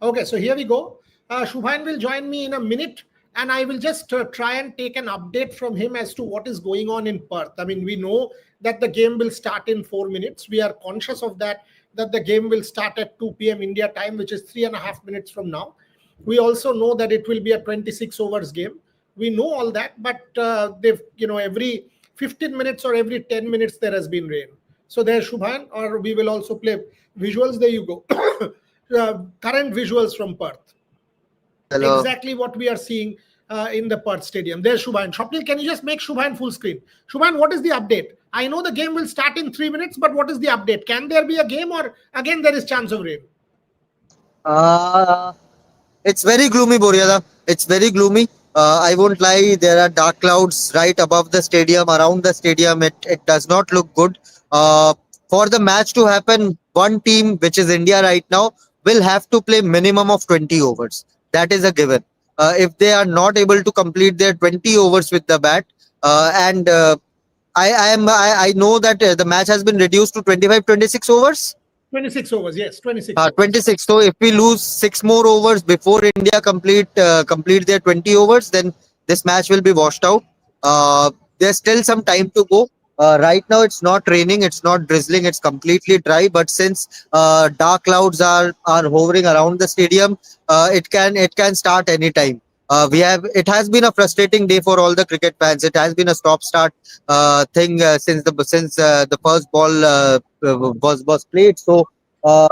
Okay, so here we go. Shubhan will join me in a minute, and I will just try and take an update from him as to what is going on in Perth. I mean, we know that the game will start in 4 minutes. We are conscious of that, that the game will start at 2 p.m. India time, which is 3.5 minutes from now. We also know that it will be a 26 overs game. We know all that, but every 15 minutes or every 10 minutes there has been rain. So there's Shubhan, or we will also play visuals. There you go. Current visuals from Perth. Hello. Exactly what we are seeing in the Perth Stadium. There's Shubhan. Shopnil, can you just make Shubhan full screen? Shubhan, what is the update? I know the game will start in 3 minutes, but what is the update? Can there be a game, or again there is chance of rain? Uh, it's very gloomy, Boryada. It's very gloomy. I won't lie. There are dark clouds right above the stadium, around the stadium. It does not look good. Uh, for the match to happen, one team, which is India right now, will have to play minimum of 20 overs. That is a given. If they are not able to complete their 20 overs with the bat, and I know that the match has been reduced to 25, 26 overs. 26 overs, yes, 26 overs. 26. So if we lose six more overs before India complete their 20 overs, then this match will be washed out. There's still some time to go. Right now, it's not raining, it's not drizzling, it's completely dry. But since dark clouds are hovering around the stadium, it can start anytime. It has been a frustrating day for all the cricket fans. It has been a stop-start thing since the first ball was played. So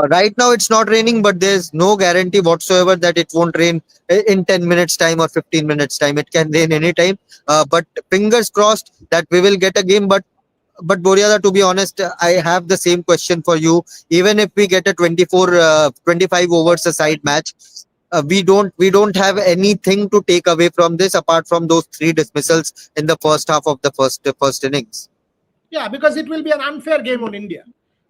right now it's not raining, but there's no guarantee whatsoever that it won't rain in 10 minutes time or 15 minutes time. It can rain anytime. But fingers crossed that we will get a game. But Boryada, to be honest, I have the same question for you. Even if we get a 25 overs a side match, we don't have anything to take away from this apart from those three dismissals in the first half of the first innings. Yeah, because it will be an unfair game on India.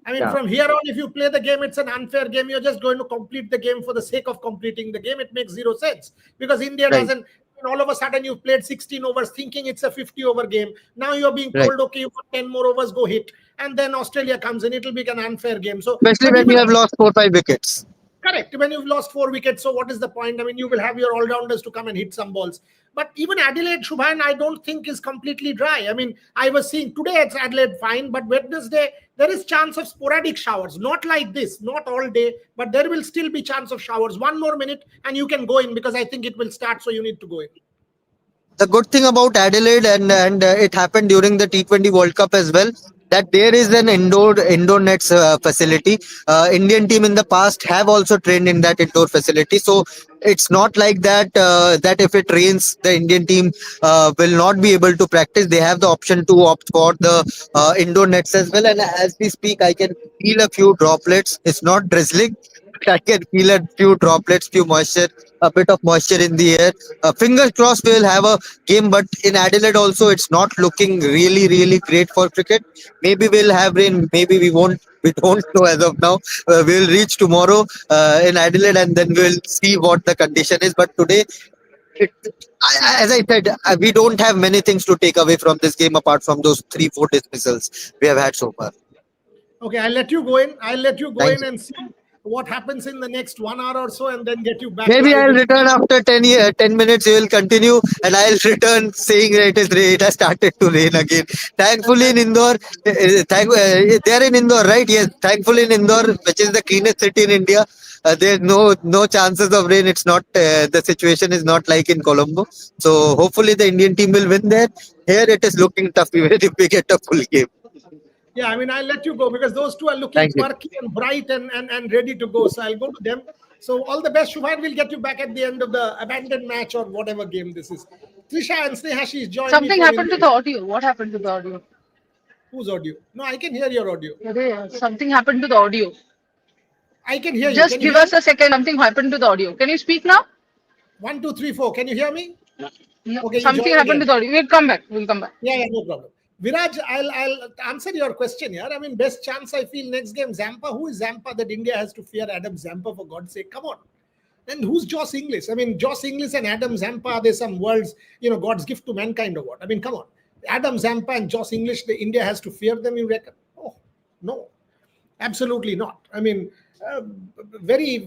I mean, Yeah, from here on, if you play the game, it's an unfair game. You're just going to complete the game for the sake of completing the game. It makes zero sense because India right, doesn't. And all of a sudden, you've played 16 overs thinking it's a 50-over game. Now you're being right. told, okay, you've got 10 more overs, go hit. And then Australia comes in. It'll be an unfair game. So, Especially but when even you have lost 4 5 wickets. correct. When you've lost 4 wickets, so what is the point? I mean, you will have your all-rounders to come and hit some balls. But even Adelaide, Shubhan, I don't think is completely dry. I mean, I was seeing today it's Adelaide fine, but Wednesday there is chance of sporadic showers. Not like this, not all day, but there will still be chance of showers. One more minute and you can go in because I think it will start, so you need to go in. The good thing about Adelaide, and it happened during the T20 World Cup as well, that there is an indoor nets facility. Indian team in the past have also trained in that indoor facility, so it's not like that if it rains, the Indian team will not be able to practice. They have the option to opt for the indoor nets as well. And as we speak, I can feel a few droplets. It's not drizzling. I can feel a few droplets, few moisture, a bit of moisture in the air. Fingers crossed we will have a game, but in Adelaide also it's not looking really, really great for cricket. Maybe we'll have rain, maybe we won't. We don't know as of now. We'll reach tomorrow in Adelaide and then we'll see what the condition is. But today, it, as I said, we don't have many things to take away from this game apart from those 3 4 dismissals we have had so far. Okay, I'll let you go in. I'll let you go Thank in you. and see what happens in the next 1 hour or so and then get you back Maybe live I'll with. return after 10 minutes. You will continue, and I'll return saying that it has started to rain again. And Thankfully, then in Indore, they're in Indore, right? Yes. Thankfully, in Indore, which is the cleanest city in India, there's no chances of rain. It's not the situation is not like in Colombo. So hopefully, the Indian team will win there. Here, it is looking tough even if we get a full game. yeah, I mean, I'll let you go because those two are looking Thank you. perky and bright and ready to go. So I'll go to them. So all the best, Shubhan. We'll get you back at the end of the abandoned match or whatever game this is. Trisha and Sneha, she's joined me Something from happened to Indore. the audio. What happened to the audio? Whose audio? No, I can hear your audio. Something happened to the audio. I can hear you. Just Can you give hear me? us a second. Something happened to the audio. Can you speak now? One, two, three, four. Can you hear me? No, Okay, you something join happened to again. the audio. We'll come back. We'll come back. Yeah, no problem. Viraj, I'll answer your question here. I mean, best chance I feel next game, Zampa. Who is Zampa that India has to fear Adam Zampa, for God's sake? Come on. And who's Joss Inglis? I mean, Joss Inglis and Adam Zampa, are they some world's, God's gift to mankind or what? I mean, come on. Adam Zampa and Joss English, the India has to fear them, you reckon? Oh, no, absolutely not. I mean, uh, very,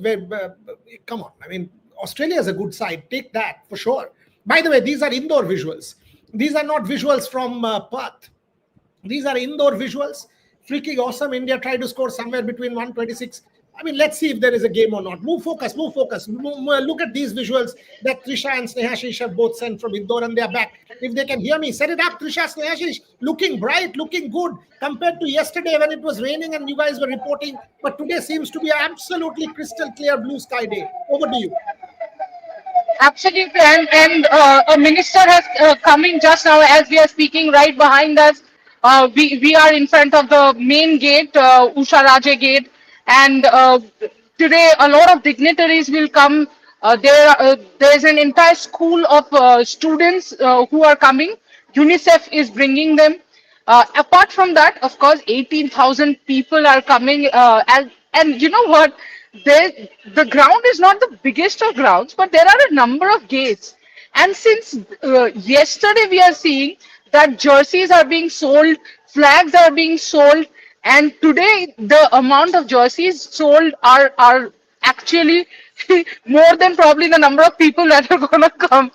come on. I mean, Australia is a good side. Take that for sure. By the way, these are Indore visuals. These are not visuals from Perth. These are Indore visuals. Freaking awesome. India tried to score somewhere between 126. I mean, let's see if there is a game or not. Move focus, move focus. Look at these visuals that Trisha and Snehashish have both sent from Indore, and they are back. If they can hear me, set it up, Trisha, Snehashish. Looking bright, looking good compared to yesterday when it was raining and you guys were reporting. But today seems to be an absolutely crystal clear blue sky day. Over to you. Absolutely, and a minister has come in just now as we are speaking right behind us. We are in front of the main gate, Usha Raje gate, and today a lot of dignitaries will come. There is an entire school of students who are coming. UNICEF is bringing them. Apart from that, of course, 18,000 people are coming. And you know what? There, the ground is not the biggest of grounds, but there are a number of gates. And since yesterday we are seeing that jerseys are being sold, flags are being sold, and today the amount of jerseys sold are actually more than probably the number of people that are going to come.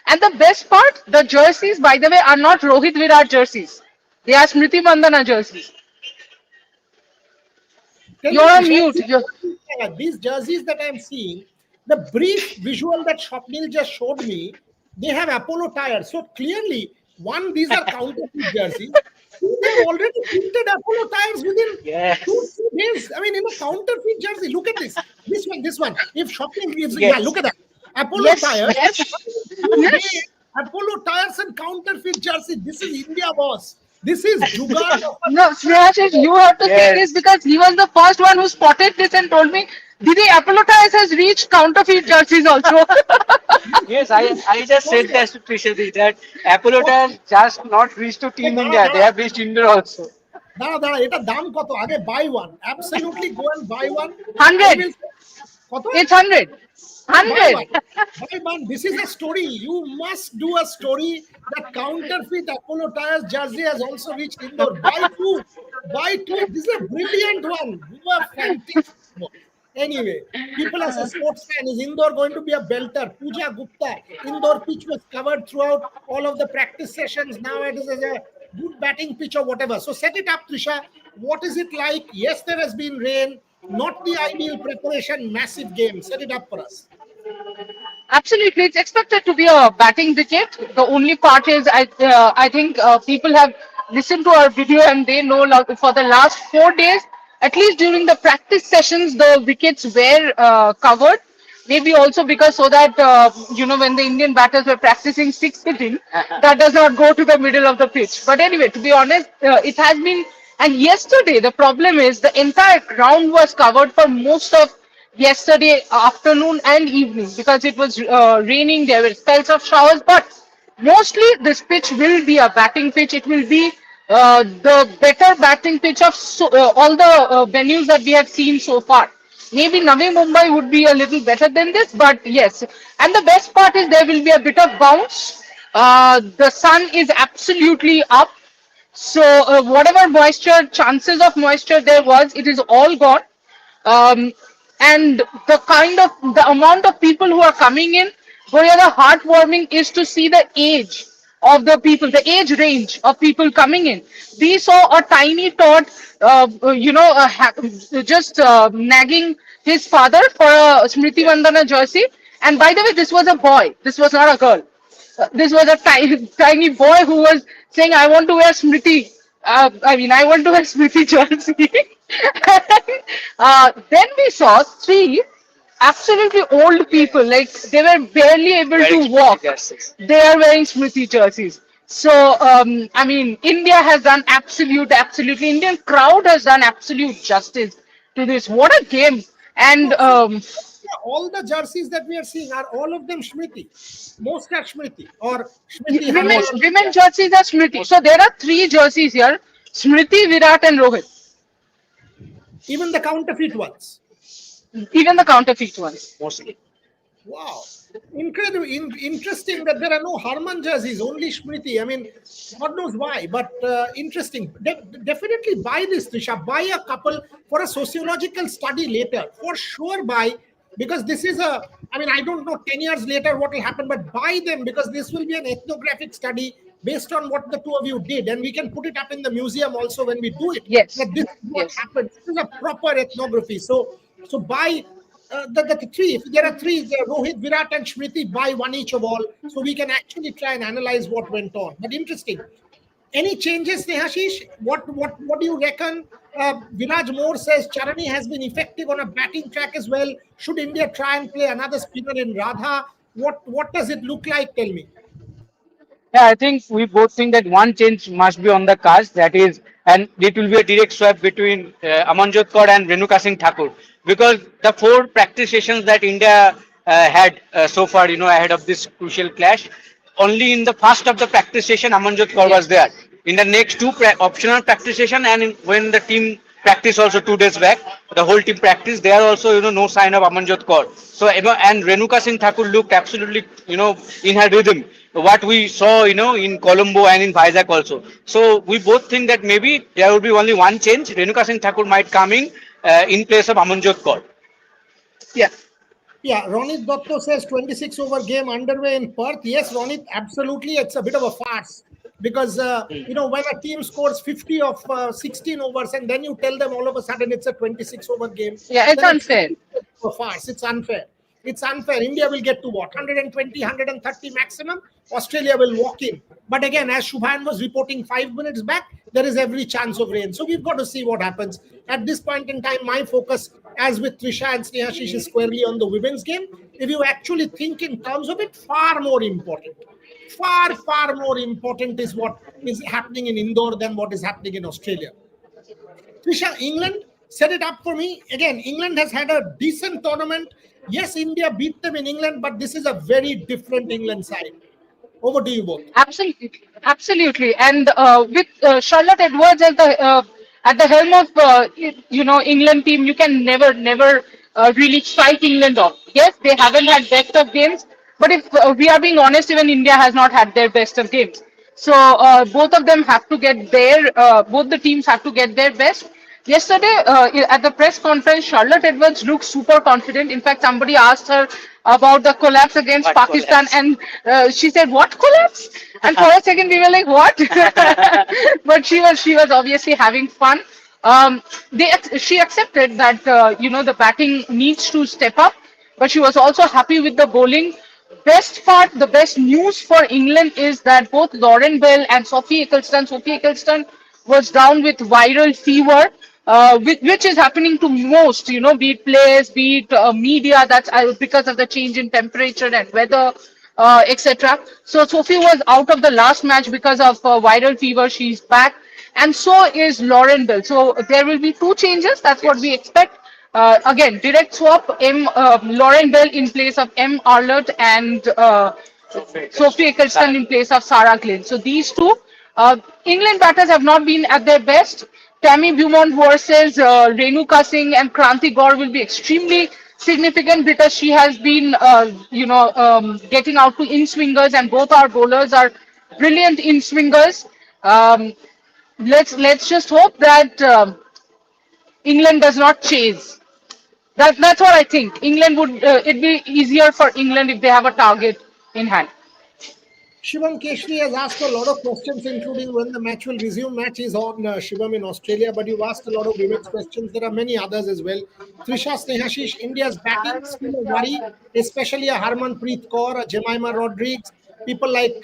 And the best part, the jerseys, by the way, are not Rohit Virat jerseys. They are Smriti Mandana jerseys. Tell You're me, on Trisha, mute. these jerseys that I'm seeing, the brief visual that Swapnil just showed me, they have Apollo tires. So clearly, one, these are counterfeit jerseys. Two, they've already printed Apollo tires within two, Yes. 3 days. I mean, in a counterfeit jersey. Look at this. This one. If Swapnil gives, yeah, Yes. look at that. Apollo Yes, tires. yes, 2 days, yes. Apollo tires and counterfeit jersey. This is India, boss. This is Jugaad of No, Snehashish, you have to say this Yes. because he was the first one who spotted this and told me, Didi, Apollo Tires has reached counterfeit jerseys also. Yes, I just said that to Trishadi that Apollo a. has just not reached to এই Team দাঁড়া India. They দাঁড়া have reached Indore also. দাঁড়া দাঁড়া এটা দাম কত আগে by one absolutely go and by one I 100. Will কত It's 100. buy one 100. buy one. This is a story. You must do a story that counterfeit Apollo tires jersey has also reached Indore. Buy two. This is a brilliant one. You are fantastic. Anyway, people as a sports fan, is Indore going to be a belter? Pooja Gupta, Indore pitch was covered throughout all of the practice sessions. Now it is as a good batting pitch or whatever. So set it up, Trisha. What is it like? Yes, there has been rain. Not the ideal preparation, massive game. Set it up for us. Absolutely, it's expected to be a batting wicket. The only part is, I think people have listened to our video and they know for the last 4 days, at least during the practice sessions, the wickets were covered. Maybe also because so that when the Indian batters were practicing six hitting, that does not go to the middle of the pitch. But anyway, to be honest, it has been. And yesterday, the problem is the entire ground was covered for most of yesterday afternoon and evening because it was raining. There were spells of showers, but mostly this pitch will be a batting pitch. It will be the better batting pitch of all the venues that we have seen so far. Maybe Navi Mumbai would be a little better than this, but yes. And the best part is there will be a bit of bounce. The sun is absolutely up. So whatever moisture, chances of moisture there was, it is all gone. Um, and the amount of people who are coming in, where the heartwarming is to see the age of the people, the age range of people coming in. We saw a tiny tot, just nagging his father for a Smriti Vandana jersey. And by the way, this was a boy. This was not a girl. This was a tiny boy who was saying, "I want to wear Smriti. I want to wear Smriti jersey." Then we saw three absolutely old people, like they were barely able to Very walk. yes. They are wearing Smriti jerseys. So, India has done absolutely, Indian crowd has done absolute justice to this. What a game. And No, see, all the jerseys that we are seeing are all of them Shmiti. Most are Shmiti or Shmiti women, Hanuman. women jerseys are Smriti. So there are three jerseys here: Smriti, Virat, and Rohit. Even the counterfeit ones. Even the counterfeit ones. Mostly. Wow. Incredible, interesting that there are no Harman jerseys, only Smriti. I mean, God knows why, but interesting. Definitely buy this, Trisha. Buy a couple for a sociological study later. For sure, buy, because this is a. I mean, I don't know 10 years later what will happen, but buy them because this will be an ethnographic study based on what the two of you did, and we can put it up in the museum also when we do it. Yes, That this is what yes. happened. This is a proper ethnography. So buy the three, if there are three, Rohit, Virat, and Smriti, buy one each of all, so we can actually try and analyze what went on. But interesting. Any changes, Nehashish? What do you reckon? Viraj Moore says Charani has been effective on a batting track as well. Should India try and play another spinner in Radha? What does it look like? Tell me. Yeah, I think we both think that one change must be on the cards. That is, and it will be a direct swap between Amanjot Kaur and Renuka Singh Thakur, because the four practice sessions that India had so far, ahead of this crucial clash, only in the first of the practice session Amanjot Kaur was there. In the next two optional practice session, and when the team practice also 2 days back, the whole team practice, there also no sign of Amanjot Kaur. So and Renuka Singh Thakur looked absolutely in her rhythm. What we saw in Colombo and in Vizag also. So we both think that maybe there will be only one change. Renuka Singh Thakur might come in place of Amanjot Kaur. Yeah. Yeah, Ronit Dotto says 26 over game underway in Perth. Yes, Ronit, absolutely. It's a bit of a farce because, when a team scores 50 of 16 overs and then you tell them all of a sudden it's a 26 over game, Yeah, it's then it's unfair. a farce. It's unfair. It's unfair. India will get to what? 120, 130 maximum. Australia will walk in. But again, as Shubhan was reporting 5 minutes back, there is every chance of rain. So we've got to see what happens. At this point in time, my focus, as with Trisha and Snehashish, is squarely on the women's game. If you actually think in terms of it, far more important. Far more important is what is happening in Indore than what is happening in Australia. Trisha, England set it up for me. Again, England has had a decent tournament. Yes, India beat them in England, but this is a very different England side. Over to you both. Absolutely, absolutely, and with Charlotte Edwards at the helm of England team, you can never really strike England off. Yes, they haven't had best of games, but if we are being honest, even India has not had their best of games. So both of them have to get both the teams have to get their best. Yesterday, at the press conference, Charlotte Edwards looked super confident. In fact, somebody asked her about the collapse against What Pakistan, collapse? and she said, "What collapse?" And for a second, we were like, "What?" But she was obviously having fun. She accepted that the batting needs to step up, but she was also happy with the bowling. The best news for England is that both Lauren Bell and Sophie Eccleston was down with viral fever, which is happening to most, be it players, be it media, that's because of the change in temperature and weather, etc. So Sophie was out of the last match because of viral fever. She's back, and so is Lauren Bell. So there will be two changes. That's what we expect. Again, direct swap, Lauren Bell in place of M. Arlott, and Sophie Eccleston in place of Sarah Glynn. So these two, England batters have not been at their best. Tammy Beaumont versus Renuka Singh and Kranti Gaur will be extremely significant because she has been, getting out to in swingers, and both our bowlers are brilliant in swingers. Um, let's just hope that England does not chase. That's what I think. England would it'd be easier for England if they have a target in hand. Shivam Keshri has asked a lot of questions, including when the match will resume. Match is on, Shivam, in Australia, but you've asked a lot of women's questions. There are many others as well. Trisha, Snehashish, India's batting still a worry, especially a Harmanpreet Kaur, a Jemima Rodrigues, people like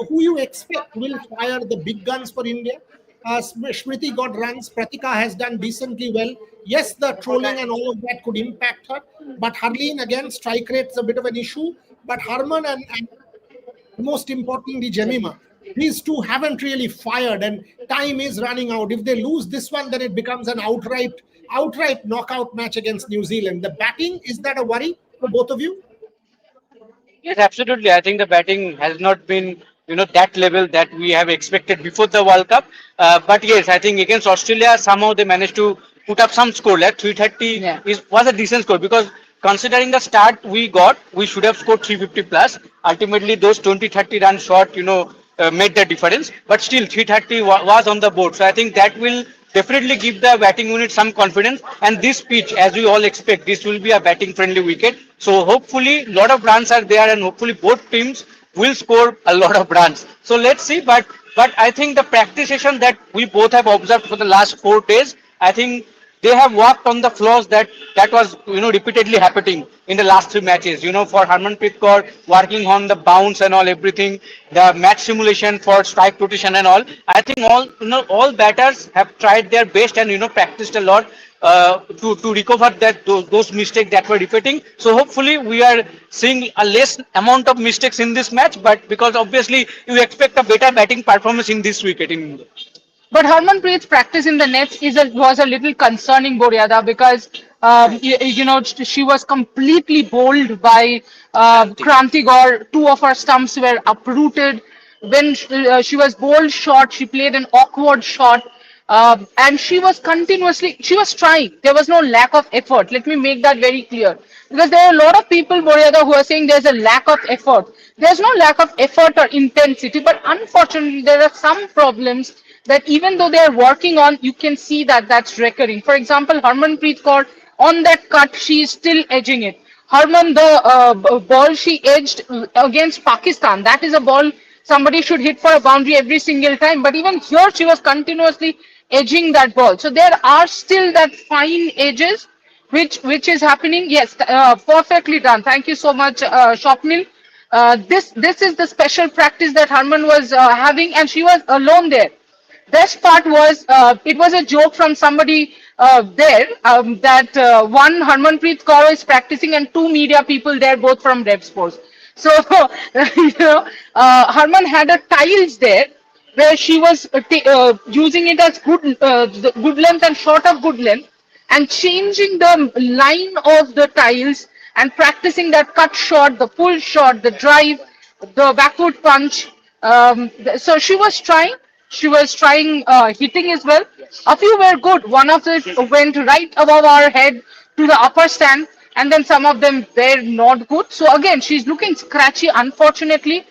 who you expect will fire the big guns for India. Smriti got runs. Pratika has done decently well. Yes, the trolling and all of that could impact her, but Harleen, again, strike rate's a bit of an issue. But Harman and most importantly, Jemima, these two haven't really fired, and time is running out. If they lose this one, then it becomes an outright knockout match against New Zealand. The batting, is that a worry for both of you? Yes, absolutely. I think the batting has not been, that level that we have expected before the World Cup. But yes, I think against Australia, somehow they managed to put up some score. Like 330 Yeah. was a decent score because considering the start we got, we should have scored 350 plus. Ultimately, those 20-30 run shot, made the difference. But still, 330 was on the board. So I think that will definitely give the batting unit some confidence. And this pitch, as we all expect, this will be a batting friendly wicket. So hopefully, a lot of runs are there, and hopefully both teams will score a lot of runs. So let's see. But I think the practice session that we both have observed for the last 4 days, I think they have worked on the flaws that was repeatedly happening in the last 3 matches. For Harmanpreet Kaur working on the bounce and all everything, the match simulation for strike rotation and all. I think all batters have tried their best and practiced a lot to recover those mistakes that were repeating. So hopefully we are seeing a less amount of mistakes in this match, but because obviously you expect a better batting performance in this wicket in India. But Harmanpreet's practice in the nets was a little concerning, Boryada, because she was completely bowled by Kranti Gaur. Two of her stumps were uprooted. When she was bowled short, she played an awkward shot. And she was trying. There was no lack of effort. Let me make that very clear. Because there are a lot of people, Boryada, who are saying there's a lack of effort. There's no lack of effort or intensity, but unfortunately, there are some problems that even though they are working on, you can see that that's recurring. For example, Harmanpreet Kaur, on that cut, she is still edging it. Harman, the ball she edged against Pakistan, that is a ball somebody should hit for a boundary every single time. But even here, she was continuously edging that ball. So there are still that fine edges, which is happening. Yes, perfectly done. Thank you so much, Shopnil. This is the special practice that Harman was having, and she was alone there. Best part was it was a joke from somebody there that one Harmanpreet Kaur is practicing and two media people there, both from Rev Sports. So Harman had a tiles there where she was using it as good length and short of good length, and changing the line of the tiles and practicing that cut shot, the pull shot, the drive, the backward punch. So she was trying. She was trying hitting as well. A few were good. One of it went right above our head to the upper stand, and then some of them were not good. So again, she's looking scratchy, unfortunately.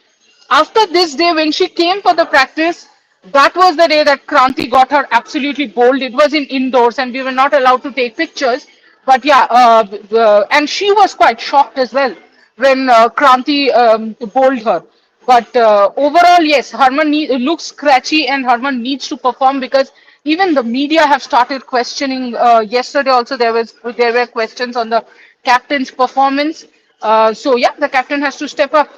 After this day, when she came for the practice, that was the day that Kranti got her absolutely bowled. It was in indoors, and we were not allowed to take pictures. But yeah, and she was quite shocked as well when Kranti bowled her. But overall, yes, Harman looks scratchy, and Harman needs to perform, because even the media have started questioning. Yesterday also there were questions on the captain's performance. So yeah, the captain has to step up.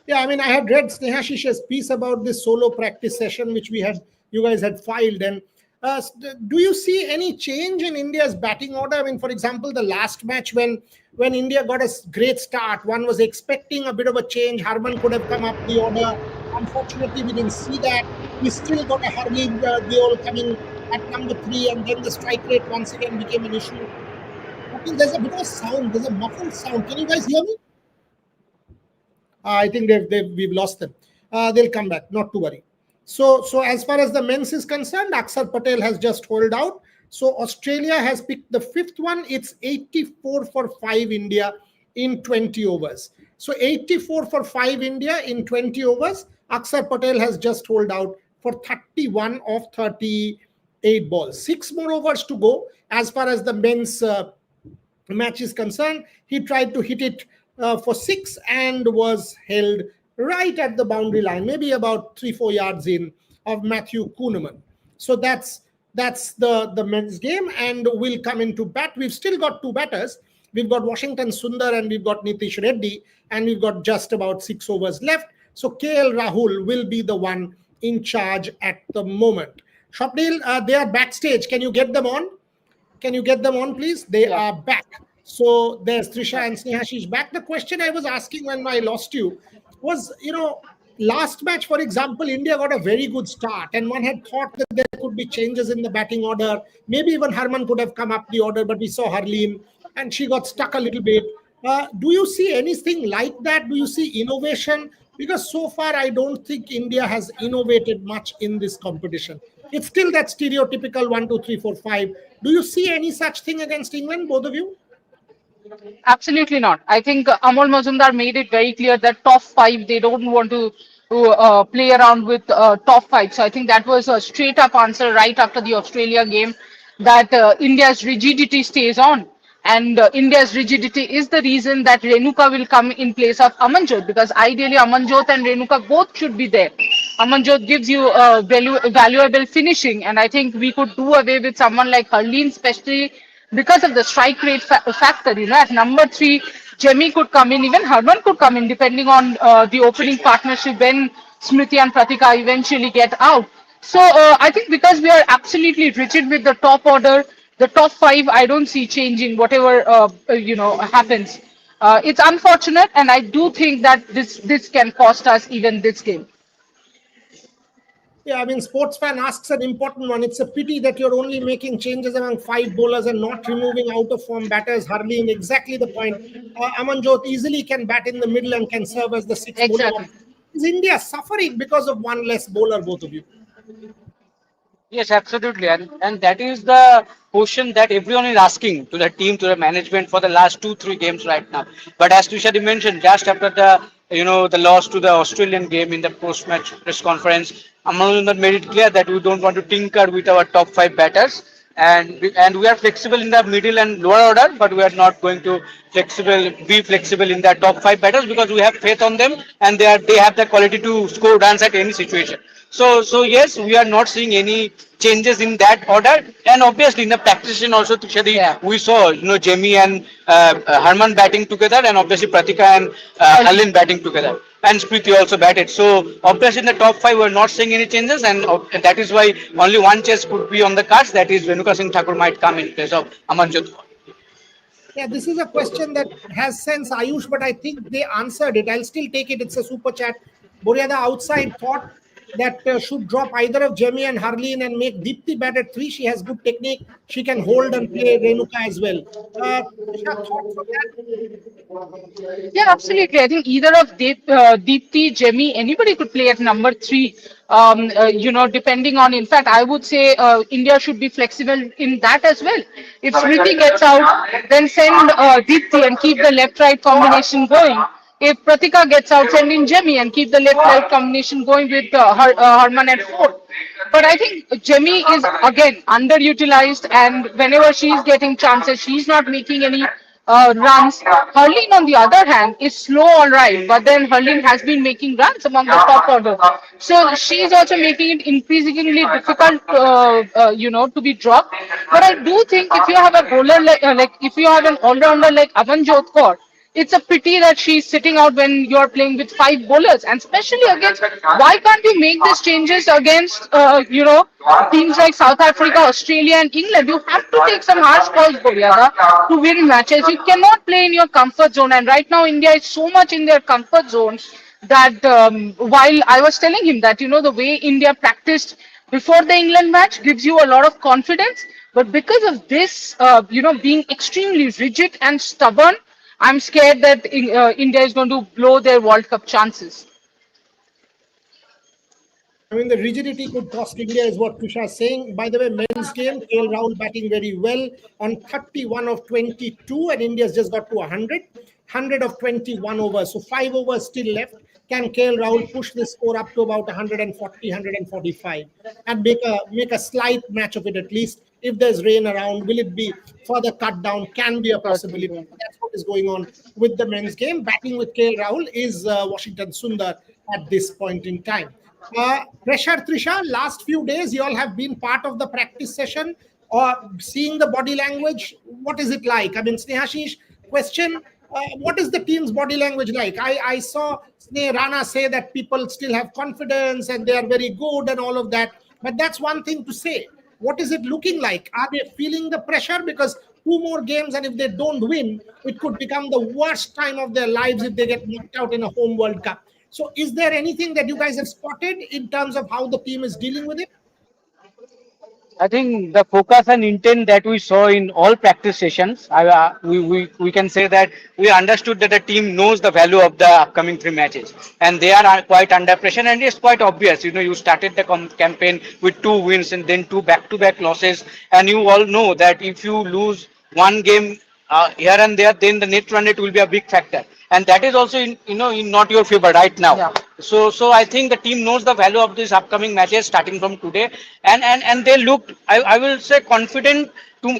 Yeah, I mean, I had read Snehashish's piece about this solo practice session, which you guys had filed. And do you see any change in India's batting order? I mean, for example, the last match when India got a great start, one was expecting a bit of a change. Harman could have come up the order. Unfortunately, we didn't see that. We still got a Harleen Deol coming at number 3, and then the strike rate once again became an issue. I think there's a bit of a sound. There's a muffled sound. Can you guys hear me? I think we've lost them. They'll come back. Not to worry. So as far as the men's is concerned, Akshar Patel has just holed out. So Australia has picked the 5th one. It's 84 for 5 India in 20 overs. So 84 for 5 India in 20 overs. Akshar Patel has just holed out for 31 of 38 balls. 6 more overs to go. As far as the men's match is concerned, he tried to hit it for 6 and was held right at the boundary line, maybe about 3-4 yards in of Matthew Kuhneman. So that's the men's game, and we'll come into bat. We've still got 2 batters. We've got Washington Sundar and we've got Nitish Reddy, and we've got just about 6 overs left. So KL Rahul will be the one in charge at the moment. Shopdale, they are backstage. Can you get them on? Can you get them on, please? They are back. So there's Trisha and Snehashish back. The question I was asking when I lost you was, last match, for example, India got a very good start, and one had thought that there could be changes in the batting order. Maybe even Harman could have come up the order, but we saw Harleen, and she got stuck a little bit. Do you see anything like that? Do you see innovation? Because so far, I don't think India has innovated much in this competition. It's still that stereotypical 1, 2, 3, 4, 5. Do you see any such thing against England, both of you? Absolutely not. I think Amol Mazumdar made it very clear that top five, they don't want to play around with top five. So I think that was a straight up answer right after the Australia game that India's rigidity stays on. And India's rigidity is the reason that Renuka will come in place of Amanjot, because ideally Amanjot and Renuka both should be there. Amanjot gives you valuable finishing, and I think we could do away with someone like Harleen, especially because of the strike rate factor. At number three, Jemmy could come in, even Harman could come in, depending on the opening partnership when Smriti and Pratika eventually get out. So I think because we are absolutely rigid with the top order, the top five, I don't see changing whatever happens. It's unfortunate, and I do think that this can cost us even this game. Yeah, I mean, sports fan asks an important one. It's a pity that you're only making changes among five bowlers and not removing out of form batters. Harleen, exactly the point. Amanjot easily can bat in the middle and can serve as the sixth bowling Exactly. option. Is India suffering because of one less bowler, both of you? Yes, absolutely. And that is the question that everyone is asking to the team, to the management for the last two, three games right now. But as Tushari mentioned, just after the loss to the Australian game in the post-match press conference, Amanullah made it clear that we don't want to tinker with our top five batters. And we are flexible in the middle and lower order, but we are not going to be flexible in the top five batters because we have faith on them and they have the quality to score runs at any situation. So yes, we are not seeing any changes in that order, and obviously in the practice session also, Tushadi, Yeah. we saw Jamie and Harman batting together, and obviously Pratika and Halin batting together, and Spriti also batted. So obviously in the top five, we're not seeing any changes, and that is why only one chase could be on the cards. That is Renuka Singh Thakur might come in place of Amanjot. Yeah, this is a question that has sense, Ayush, but I think they answered it. I'll still take it. It's a super chat. Boryada outside thought that should drop either of Jemmy and Harleen and make Deepthi bat at three. She has good technique. She can hold and play Renuka as well. Isha, thoughts on that? Yeah, absolutely. I think either of Deepti, Jemmy, anybody could play at number three. Depending on, in fact, I would say India should be flexible in that as well. If Smriti gets out, then send Deepti and keep the left-right combination going. If Pratika gets out, send in Jemmy and keep the left-right combination going with Harman at four. But I think Jemmy is again underutilized, and whenever she's getting chances, she's not making any runs. Harleen, on the other hand, is slow, all right, but then Harleen has been making runs among the top order. So she's also making it increasingly difficult, to be dropped. But I do think if you have a bowler like if you have an all-rounder like Avanjot Kaur, it's a pity that she's sitting out when you're playing with five bowlers, and especially against. Why can't you make these changes against, teams like South Africa, Australia, and England? You have to take some harsh calls, Boryada, to win matches. You cannot play in your comfort zone, and right now India is so much in their comfort zone that while I was telling him that the way India practiced before the England match gives you a lot of confidence, but because of this, being extremely rigid and stubborn, I'm scared that India is going to blow their World Cup chances. I mean, the rigidity could cost India, is what Tusha is saying. By the way, men's game, KL Rahul batting very well on 31 of 22, and India's just got to 100 of 21 overs. So 5 overs still left. Can KL Rahul push the score up to about 140, 145 and make a slight match of it at least? If there's rain around, will it be further cut down? Can be a possibility. That's what is going on with the men's game. Batting with KL Rahul is Washington Sundar at this point in time. Pressure, Trisha, last few days, you all have been part of the practice session or seeing the body language. What is it like? I mean, Snehashish, question, what is the team's body language like? I saw Sneh Rana say that people still have confidence and they are very good and all of that. But that's one thing to say. What is it looking like? Are they feeling the pressure? Because two more games, and if they don't win, it could become the worst time of their lives if they get knocked out in a home World Cup. So is there anything that you guys have spotted in terms of how the team is dealing with it? I think the focus and intent that we saw in all practice sessions, we can say that we understood that the team knows the value of the upcoming three matches, and they are quite under pressure. And it's quite obvious. You started the campaign with two wins and then two back-to-back losses, and you all know that if you lose one game here and there, then the net run rate will be a big factor, and that is also in not your favor right now. Yeah. So I think the team knows the value of these upcoming matches starting from today, and they looked, I will say, confident.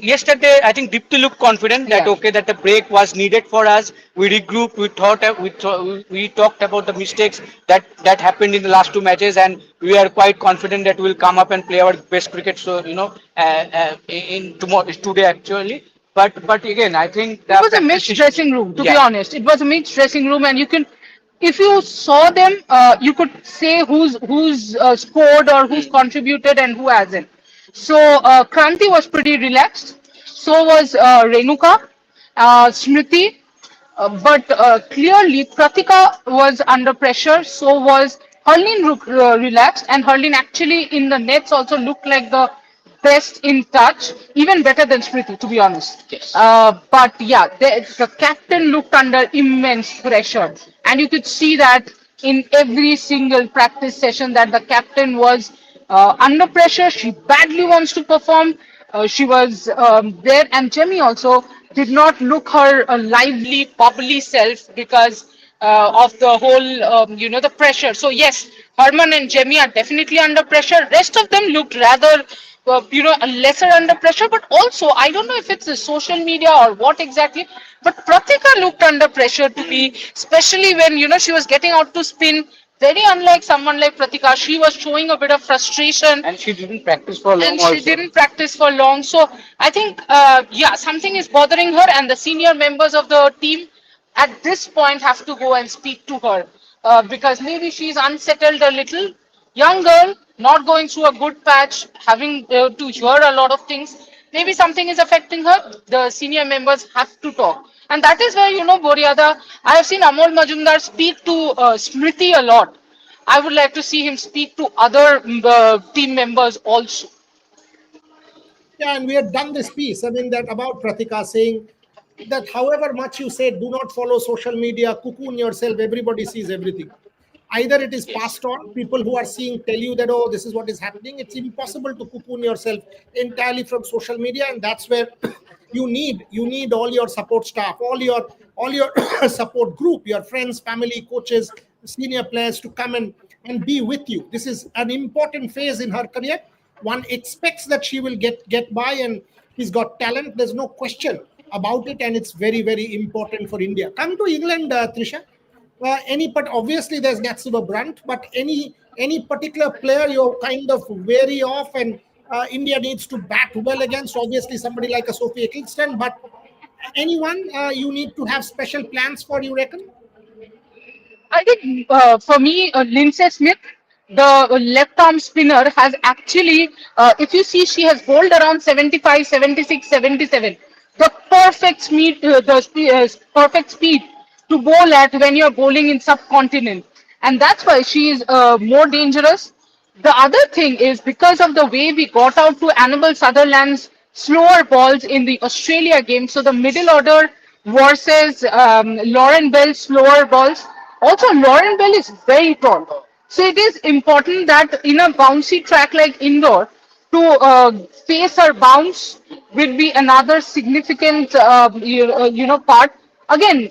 Yesterday, I think Dipti looked confident that Yeah. okay, that the break was needed for us. We regrouped. We talked about the mistakes that happened in the last two matches, and we are quite confident that we'll come up and play our best cricket. So in tomorrow, today actually. But again, I think It the was a practice mixed dressing room, to be yeah. honest. It was a mixed dressing room, and you can, if you saw them, you could say who's scored or who's contributed and who hasn't. So Kranti was pretty relaxed. So was Renuka, Smriti. But clearly, Pratika was under pressure. So was Harleen relaxed, and Harleen actually in the nets also looked like the best in touch, even better than Smriti, to be honest. Yes. But yeah, the captain looked under immense pressure, and you could see that in every single practice session that the captain was under pressure. She badly wants to perform. She was there, and Jemmy also did not look her lively, bubbly self because of the whole, the pressure. So yes, Herman and Jemmy are definitely under pressure. Rest of them looked rather, lesser under pressure. But also, I don't know if it's the social media or what exactly. But Pratika looked under pressure to be, especially when she was getting out to spin. Very unlike someone like Pratika, she was showing a bit of frustration, And she didn't practice for long and she also. didn't practice for long. So I think, yeah, something is bothering her, and the senior members of the team at this point have to go and speak to her because maybe she's unsettled a little. Young girl, not going through a good patch, having to hear a lot of things. Maybe something is affecting her. The senior members have to talk. And that is where, Boriada, I have seen Amol Majumdar speak to Smriti a lot. I would like to see him speak to other team members also. Yeah, and we had done this piece. I mean, that about Pratika saying that however much you say, do not follow social media, cocoon yourself, everybody sees everything. Either it is Yes. passed on, people who are seeing tell you that, oh, this is what is happening. It's impossible to cocoon yourself entirely from social media, and that's where you need all your support staff, all your support group, your friends, family, coaches, senior players to come and be with you. This is an important phase in her career. One expects that she will get by, and he's got talent. There's no question about it, and it's very, very important for India. Come to England, Trisha. But obviously there's Natsiba Brunt, but any particular player you're kind of wary of, and India needs to bat well against. Obviously, somebody like a Sophie Eccleston, but anyone you need to have special plans for, you reckon? I think for me, Lindsay Smith, the left arm spinner, has actually, if you see, she has bowled around 75, 76, 77. The perfect speed, perfect speed to bowl at when you're bowling in subcontinent. And that's why she is more dangerous. The other thing is because of the way we got out to Annabelle Sutherland's slower balls in the Australia game. So the middle order versus Lauren Bell's slower balls. Also, Lauren Bell is very tall. So it is important that in a bouncy track like Indore, to face her bounce will be another significant part. Again,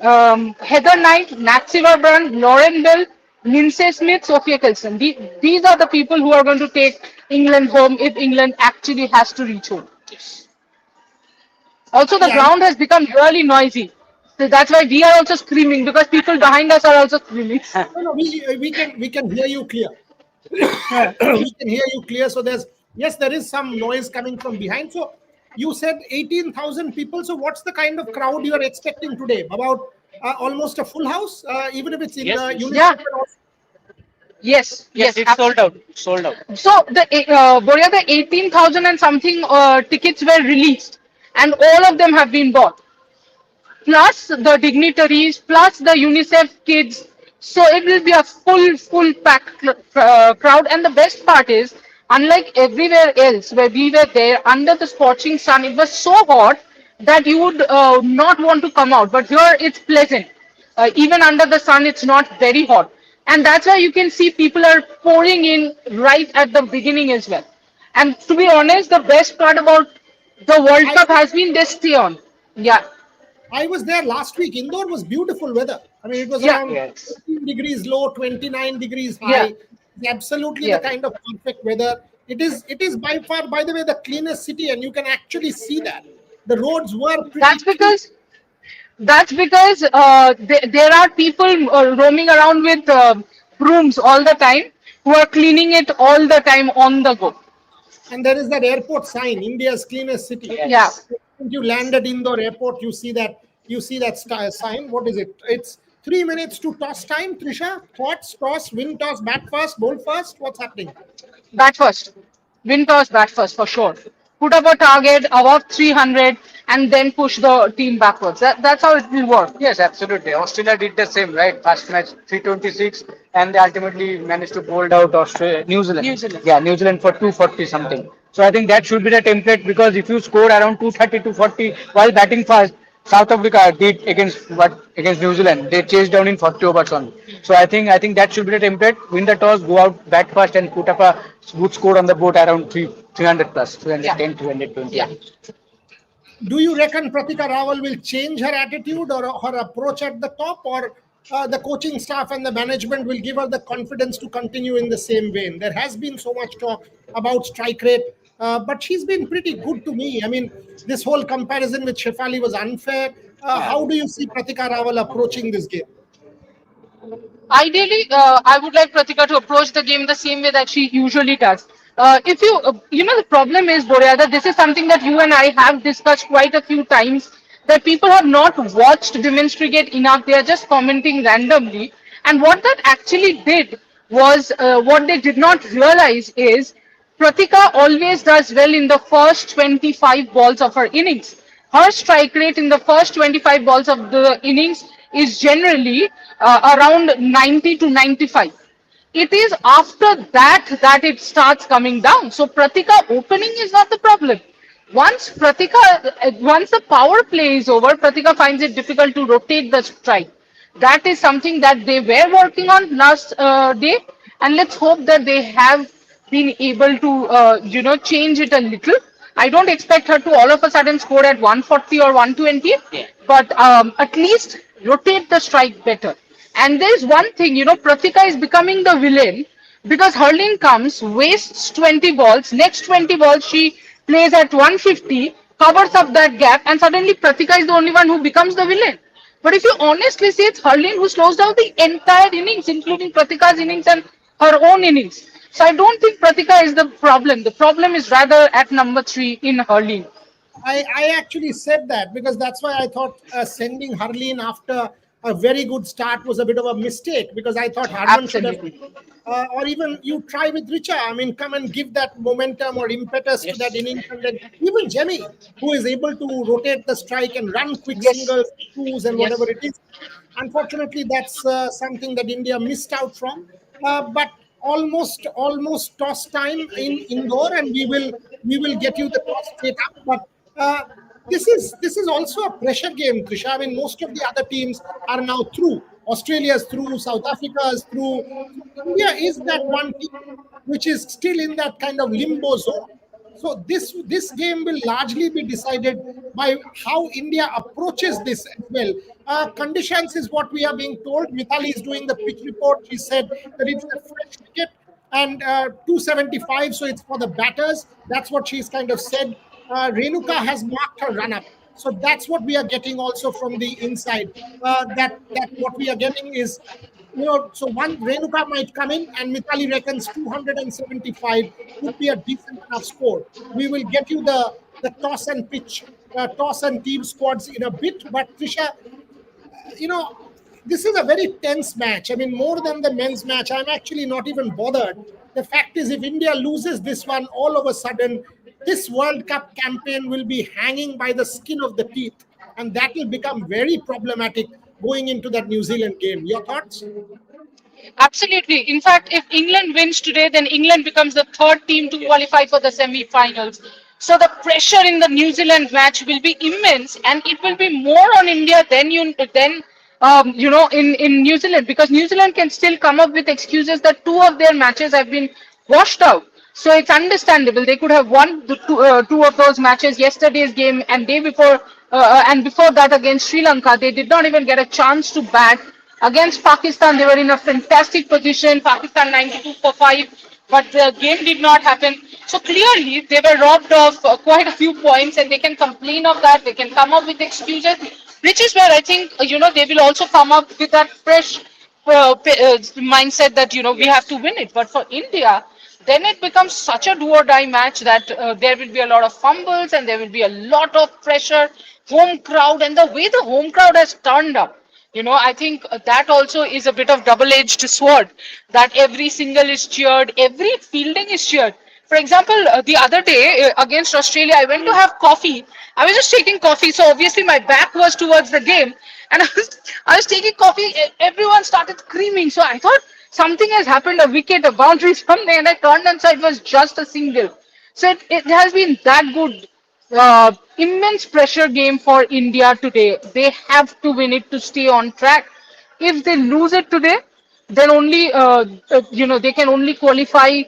Heather Knight, Natsiva Brand, Lauren Bell, Lindsay Smith, Sophia Kelson. These are the people who are going to take England home if England actually has to reach home. Also, the Yeah, ground has become really noisy. So that's why we are also screaming because people behind us are also screaming. no, we can hear you clear. We can hear you clear. So there is some noise coming from behind. So you said 18,000 people. So what's the kind of crowd you are expecting today? About almost a full house, even if it's in Yes, yes. Yeah. UNICEF. Yes, Yes, yes. it's sold out. Sold out. So Boria, the 18,000 and something tickets were released, and all of them have been bought, plus the dignitaries, plus the UNICEF kids. So it will be a full packed crowd. And the best part is, unlike everywhere else where we were there under the scorching sun, it was so hot that you would not want to come out. But here it's pleasant. Even under the sun, it's not very hot. And that's why you can see people are pouring in right at the beginning as well. And to be honest, the best part about the World I Cup has been this stay on. Yeah. I was there last week. Indore was beautiful weather. I mean, it was Yeah, around Yes. 15 degrees low, 29 degrees yeah, high. It's absolutely the yeah. kind of perfect weather. It is by far, by the way, the cleanest city, and you can actually see that. The roads were pretty That's clean. because there are people roaming around with brooms all the time who are cleaning it all the time on the go. And there is that airport sign, India's cleanest city. Yeah, Yes. You land at Indore airport, you see that sign. What is it? It's 3 minutes to toss time. Trisha, thoughts? Toss, win toss, bat first, bowl first. What's happening? bat first. Win toss, bat first for sure. Put up a target above 300 and then push the team backwards. That's how it will work. Yes, absolutely. Australia did the same, right? First match 326, and they ultimately managed to bolt out Australia, New Zealand. New Zealand. Yeah, New Zealand for 240 something. So I think that should be the template because if you score around 230, 240 while batting fast, South Africa did against New Zealand. They chased down in 40 overs only. So I think that should be the template. Win the toss, go out, bat first, and put up a good score on the board around 300 plus, Yeah. 310, 320. Yeah. Do you reckon Pratika Rawal will change her attitude or her approach at the top, or the coaching staff and the management will give her the confidence to continue in the same vein? There has been so much talk about strike rate, but she's been pretty good to me. I mean, this whole comparison with Shefali was unfair. How do you see Pratika Rawal approaching this game? Ideally, I would like Pratika to approach the game the same way that she usually does. If you, the problem is, Boryada, this is something that you and I have discussed quite a few times, that people have not watched women's cricket enough. They are just commenting randomly. And what that actually did was, what they did not realize is, Pratika always does well in the first 25 balls of her innings. Her strike rate in the first 25 balls of the innings is generally around 90 to 95. It is after that it starts coming down. So Pratika opening is not the problem. Once the power play is over, Pratika finds it difficult to rotate the strike. That is something that they were working on last day, and let's hope that they have been able to, change it a little. I don't expect her to all of a sudden score at 140 or 120, but at least rotate the strike better. And there's one thing, Pratika is becoming the villain because Hurling comes, wastes 20 balls, next 20 balls she plays at 150, covers up that gap, and suddenly Pratika is the only one who becomes the villain. But if you honestly see, it's Hurling who slows down the entire innings, including Pratika's innings and her own innings. So I don't think Pratika is the problem. The problem is rather at number 3 in Hurling. I actually said that because that's why I thought sending Harleen after a very good start was a bit of a mistake, because I thought Harman should have, Absolutely. or even you try with Richa. I mean, come and give that momentum or impetus to that innings, and then even Jemmy, who is able to rotate the strike and run quick Yes. singles, twos, and Yes. whatever it is. Unfortunately, that's something that India missed out from. But almost toss time in Indore, and we will get you the toss straight up. But this is also a pressure game, Trisha. I mean, most of the other teams are now through. Australia's through, South Africa's through. India is that one team which is still in that kind of limbo zone. So this game will largely be decided by how India approaches this as well. Conditions is what we are being told. Mithali is doing the pitch report. She said that it's a fresh wicket and 275, so it's for the batters. That's what she's kind of said. Renuka has marked her run up. So that's what we are getting also from the inside. That what we are getting is, so one Renuka might come in and Mithali reckons 275 would be a decent enough score. We will get you the toss and pitch, toss and team squads in a bit. But Trisha, you know, this is a very tense match. I mean, more than the men's match, I'm actually not even bothered. The fact is, if India loses this one, all of a sudden, this World Cup campaign will be hanging by the skin of the teeth. And that will become very problematic going into that New Zealand game. Your thoughts? Absolutely. In fact, if England wins today, then England becomes the third team to qualify for the semi-finals. So the pressure in the New Zealand match will be immense, and it will be more on India than in New Zealand, because New Zealand can still come up with excuses that two of their matches have been washed out. So it's understandable. They could have won the two of those matches. Yesterday's game and day before and before that against Sri Lanka, they did not even get a chance to bat. Against Pakistan, they were in a fantastic position. Pakistan 92 for 5, but the game did not happen. So clearly, they were robbed of quite a few points, and they can complain of that. They can come up with excuses, which is where I think they will also come up with that fresh mindset that we have to win it. But for India, then it becomes such a do or die match that there will be a lot of fumbles and there will be a lot of pressure, home crowd, and the way the home crowd has turned up. I think that also is a bit of double-edged sword. That every single is cheered, every fielding is cheered. For example, the other day against Australia, I went to have coffee. I was just taking coffee, so obviously my back was towards the game, and I was taking coffee. Everyone started screaming, so I thought something has happened, a wicket, a boundary, something, and I turned and saw it was just a single. So it has been that good. Immense pressure game for India today. They have to win it to stay on track. If they lose it today, then only they can only qualify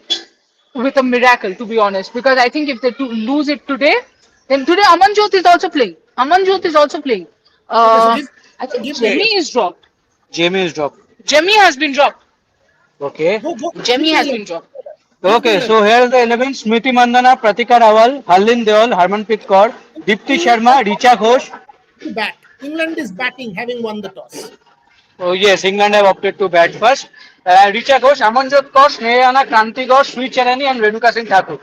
with a miracle, to be honest. Because I think if they lose it today, then today Amanjot is also playing. Amanjot is also playing. Okay, so Uh, I think give Jemmy me is dropped. Jamie is dropped. Jemmy has been dropped. Okay. give Jemmy me has 11. been dropped. Give me Okay, 11. so here's the 11. Smriti Mandana, Pratika Rawal, Harlin Deol, Harmanpreet Kaur, Dipti Sharma, Richa Ghosh. To bat. England is batting, having won the toss. Oh yes, England have opted to bat first. Richa Ghosh, Amanjot Kaur, Snehana, Kranti Ghosh, Sri Charani and Renuka Singh Thakur.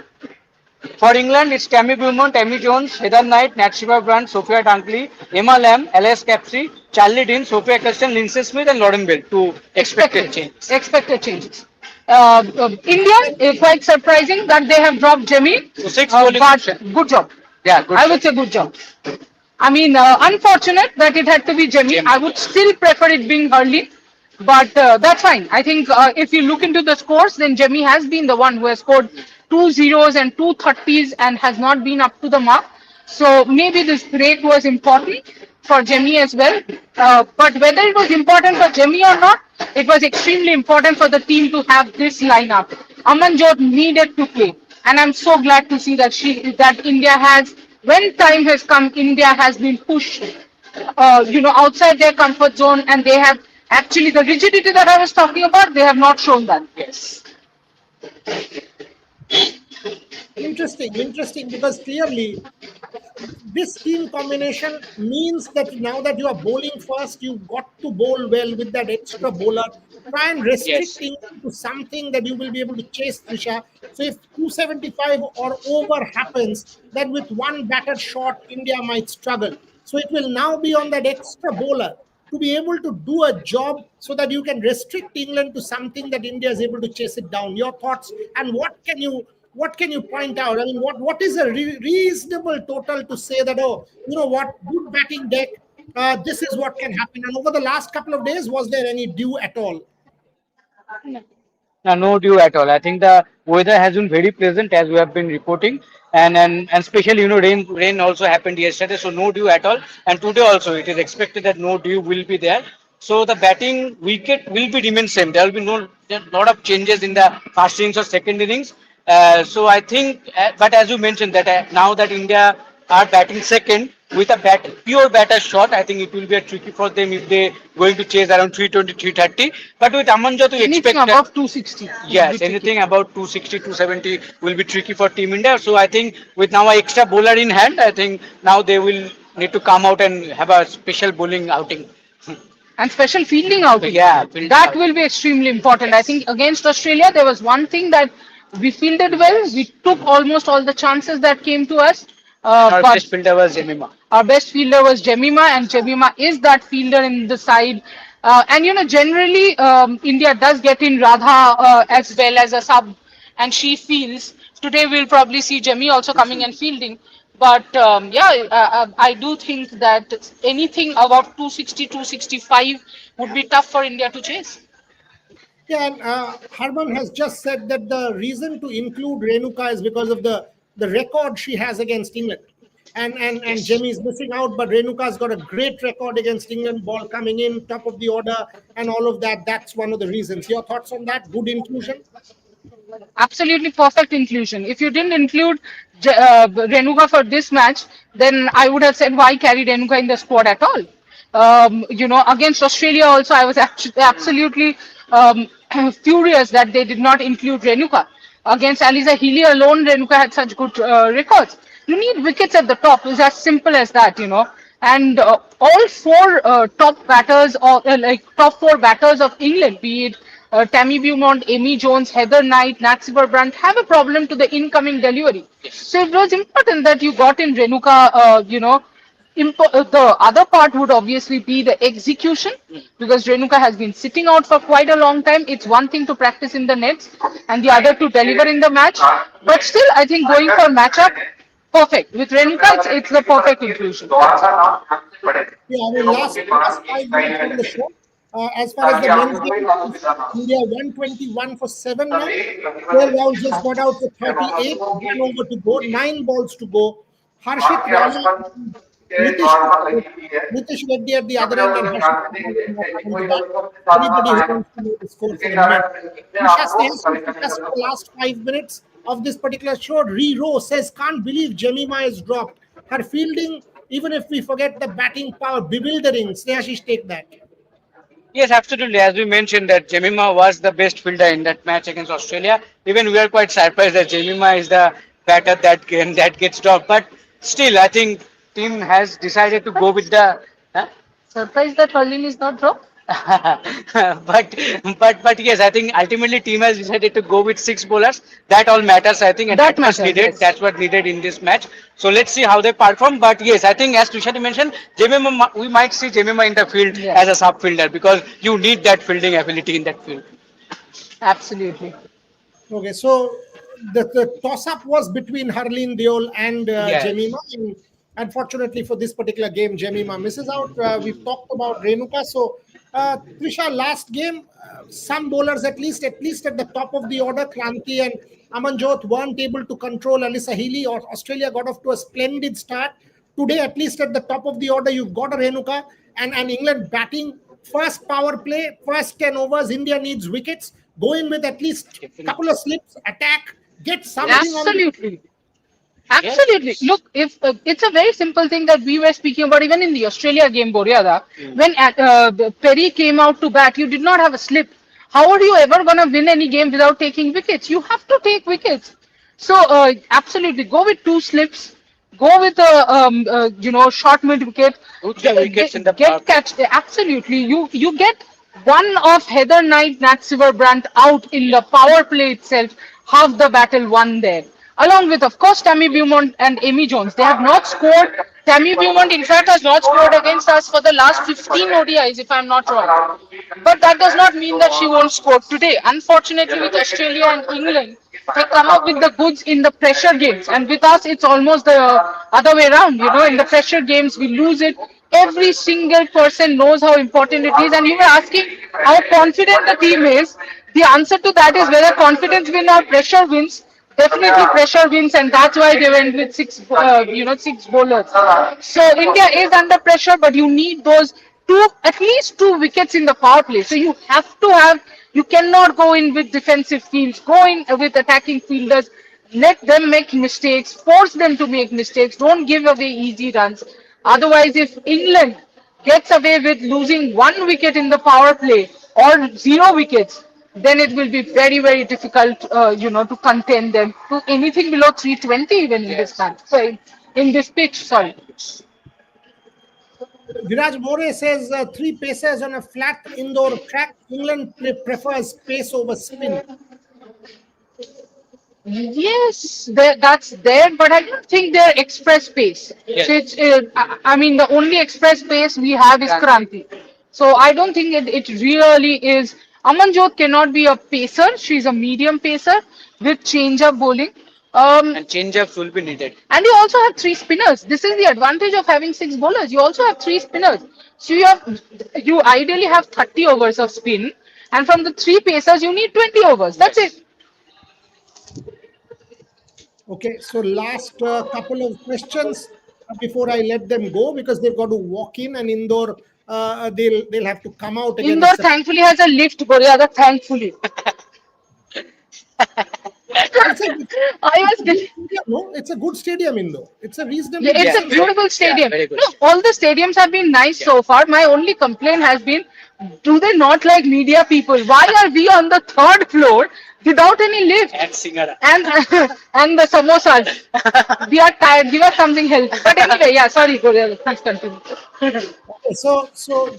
For England, it's Tammy Beaumont, Tammy Jones, Heather Knight, Natshiba Brandt, Sophia Dunkley, Emma Lamb, Alice Capsey, Charlie Dean, Sophia Kirsten, Lindsay Smith and Lauren Bell. Two expected changes. Expected changes. India, quite surprising that they have dropped Jemmy. So six bowling But option. good job. Yeah, good. I would say good job. I mean, unfortunate that it had to be Jemmy. Jemmy. I would still prefer it being Hurley, but that's fine. I think if you look into the scores, then Jemmy has been the one who has scored 2 zeros and 2 30s and has not been up to the mark. So maybe this break was important for Jemmy as well. But whether it was important for Jemmy or not, it was extremely important for the team to have this lineup. Amanjot needed to play, and I'm so glad to see that India has, when time has come, India has been pushed, outside their comfort zone, and they have actually the rigidity that I was talking about. They have not shown that. Yes. Interesting, because clearly this team combination means that now that you are bowling first, you've got to bowl well with that extra bowler. Try and restrict Yes. England to something that you will be able to chase Trisha. So if 275 or over happens, then with one batter shot, India might struggle. So it will now be on that extra bowler to be able to do a job so that you can restrict England to something that India is able to chase it down. Your thoughts, and what can you point out? I mean, what is a reasonable total to say that, oh, you know what, good batting deck, this is what can happen. And over the last couple of days, was there any dew at all? No, no dew at all. I think the weather has been very pleasant as we have been reporting, and especially rain also happened yesterday, so no dew at all. And today also it is expected that no dew will be there. So the batting wicket will be remain same. There will be no lot of changes in the first innings or second innings. So I think, but as you mentioned that now that India are batting second with a pure batter shot, I think it will be a tricky for them if they going to chase around 320, 330. But with Amanjot, we Anything expect above 260. yes, anything about 260, 270 will be tricky for Team India. So I think with now an extra bowler in hand, I think now they will need to come out and have a special bowling outing. And special fielding outing. Yeah, fielding That outing. will be extremely important. I think against Australia, there was one thing that we fielded well. We took almost all the chances that came to us. Our But best fielder was Jemima. our best fielder was Jemima, and Jemima is that fielder in the side. And generally, India does get in Radha as well as a sub, and she fields. Today, we'll probably see Jemmy also coming and fielding. But yeah, I do think that anything above 260, 265 would be tough for India to chase. Yeah, and Harman has just said that the reason to include Renuka is because of the record she has against England. And Jamie is missing out, but Renuka's got a great record against England, ball coming in, top of the order, and all of that. That's one of the reasons. Your thoughts on that? Good inclusion? Absolutely perfect inclusion. If you didn't include Renuka for this match, then I would have said why carry Renuka in the squad at all. Against Australia also, I was absolutely furious that they did not include Renuka. Against Aliza Healy alone, Renuka had such good records. You need wickets at the top. It's as simple as that. And all four top batters, or like top four batters of England, be it Tammy Beaumont, Amy Jones, Heather Knight, Nat Brandt, have a problem to the incoming delivery. So it was important that you got in Renuka. The other part would obviously be the execution, because Renuka has been sitting out for quite a long time. It's one thing to practice in the nets and the other to deliver in the match. But still, I think going for matchup, perfect. With Renuka, it's the perfect inclusion. Yeah, I mean, last 5 minutes on the show. As far as the men's game, India 121 for 7 now. 12 balls just got out to 38. 1 over to go. 9 balls to go. Harshit Rana, Nitish Reddy at the other end, and Harshit on the back. Anybody who wants to know the score for the men. Nisha stays with us for the last 5 minutes of this particular show. Re-Row says, can't believe Jemima is dropped. Her fielding, even if we forget the batting power, bewildering. Snehashish, take that. Yes, absolutely. As we mentioned that Jemima was the best fielder in that match against Australia. Even we are quite surprised that Jemima is the batter that gets dropped. But still, I think team has decided to go with the. Huh? Surprised that Harleen is not dropped? but yes, I think ultimately team has decided to go with six bowlers. That all matters, I think, and That that was matters, needed. yes. That's what needed in this match. So let's see how they perform. But yes, I think as Tushar mentioned, Jemima, we might see Jemima in the field Yes. as a sub fielder because you need that fielding ability in that field. Absolutely. Okay, so the toss-up was between Harleen Deol and Yes. Jemima. And unfortunately for this particular game, Jemima misses out. We've talked about Renuka. So, Trisha, last game, some bowlers at least at the top of the order, Kranti and Amanjot weren't able to control Alyssa Healy. Or Australia got off to a splendid start. Today, at least at the top of the order, you've got a Renuka and England batting. First power play, first 10 overs, India needs wickets. Go in with at least a couple of slips, attack, get something on the. Absolutely. Absolutely. Yes. Look, if it's a very simple thing that we were speaking about even in the Australia game, Boryada, when Perry came out to bat, you did not have a slip. How are you ever going to win any game without taking wickets? You have to take wickets. So, absolutely, go with two slips. Go with a short mid wicket. 2-3 wickets in the power Get play. catch. Absolutely, you get one of Heather Knight, Nat Brandt out in the power play itself. Half the battle won there. Along with, of course, Tammy Beaumont and Amy Jones. They have not scored. Tammy Beaumont, in fact, has not scored against us for the last 15 ODIs, if I'm not wrong. But that does not mean that she won't score today. Unfortunately, with Australia and England, they come up with the goods in the pressure games. And with us, it's almost the other way around. In the pressure games, we lose it. Every single person knows how important it is. And you were asking how confident the team is. The answer to that is whether confidence wins or pressure wins. Definitely pressure wins, and that's why they went with six bowlers. So India is under pressure, but you need those at least two wickets in the power play. So you have to have. You cannot go in with defensive fields. Go in with attacking fielders. Let them make mistakes. Force them to make mistakes. Don't give away easy runs. Otherwise, if England gets away with losing one wicket in the power play or zero wickets, then it will be very, very difficult, to contain them to anything below 320 even in this match. So in this pitch, sorry. Viraj More says three pacers on a flat indoor track. England prefers pace over spin. Yes, that's there, but I don't think they're express pace. Yes. So I mean, the only express pace we have is Kranti. So I don't think it really is. Amanjot cannot be a pacer. She's a medium pacer with change-up bowling. And change-ups will be needed. And you also have three spinners. This is the advantage of having six bowlers. You also have three spinners. So you ideally have 30 overs of spin, and from the three pacers you need 20 overs. That's it. Okay, so last couple of questions before I let them go because they've got to walk in and Indore. They'll have to come out again. Indore thankfully has a lift, Boryada, thankfully. It's a, I was getting. no, it's a good stadium, Indo. It's a reasonably Yeah, good it's a Yeah, stadium. beautiful stadium. very good. No, all the stadiums have been nice so far. My only complaint has been, do they not like media people? Why are we on the third floor without any lift? And Singara. And and the samosas. We are tired. Give us something healthy. But anyway, yeah. Sorry, Gauriel. Please continue. Okay, so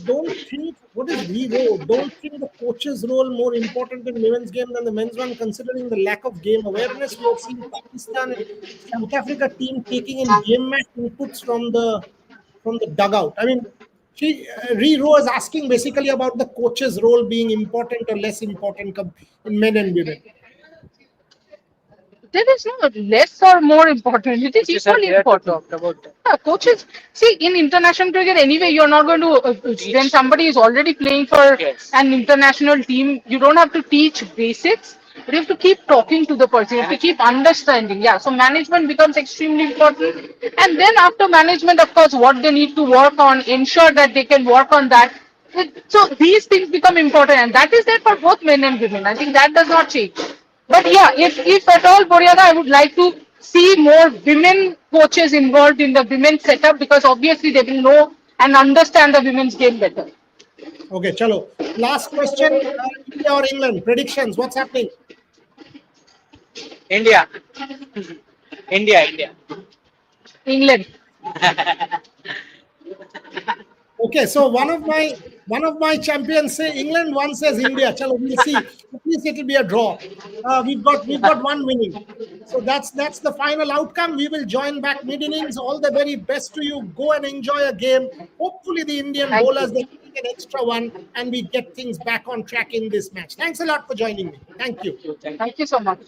don't think what is re-row. Don't think the coach's role more important in women's game than the men's one, considering the lack of game awareness. We have seen Pakistan and South Africa team taking in game match inputs from the dugout. I mean, re-row is asking basically about the coach's role being important or less important in men and women. There is no less or more important. It is Coaches are equally there to important. talk about that. Yeah, coaches. See, in international cricket, anyway, you're not going to. When somebody is already playing for Yes. an international team, you don't have to teach basics, but you have to keep talking to the person. You have to keep understanding. Yeah, so management becomes extremely important. And then after management, of course, what they need to work on, ensure that they can work on that. So these things become important, and that is there for both men and women. I think that does not change. But yeah, if at all, Boryada, I would like to see more women coaches involved in the women's setup because obviously they will know and understand the women's game better. Okay, chalo. Last question: India or England? Predictions. What's happening? India. India. England. Okay, so one of my champions say England, one says India. Chalo, we'll see. At least it'll be a draw. We've got one winning. So that's the final outcome. We will join back mid innings. All the very best to you. Go and enjoy a game. Hopefully the Indian Thank bowlers you. they take an extra one and we get things back on track in this match. Thanks a lot for joining me. Thank you. Thank you so much.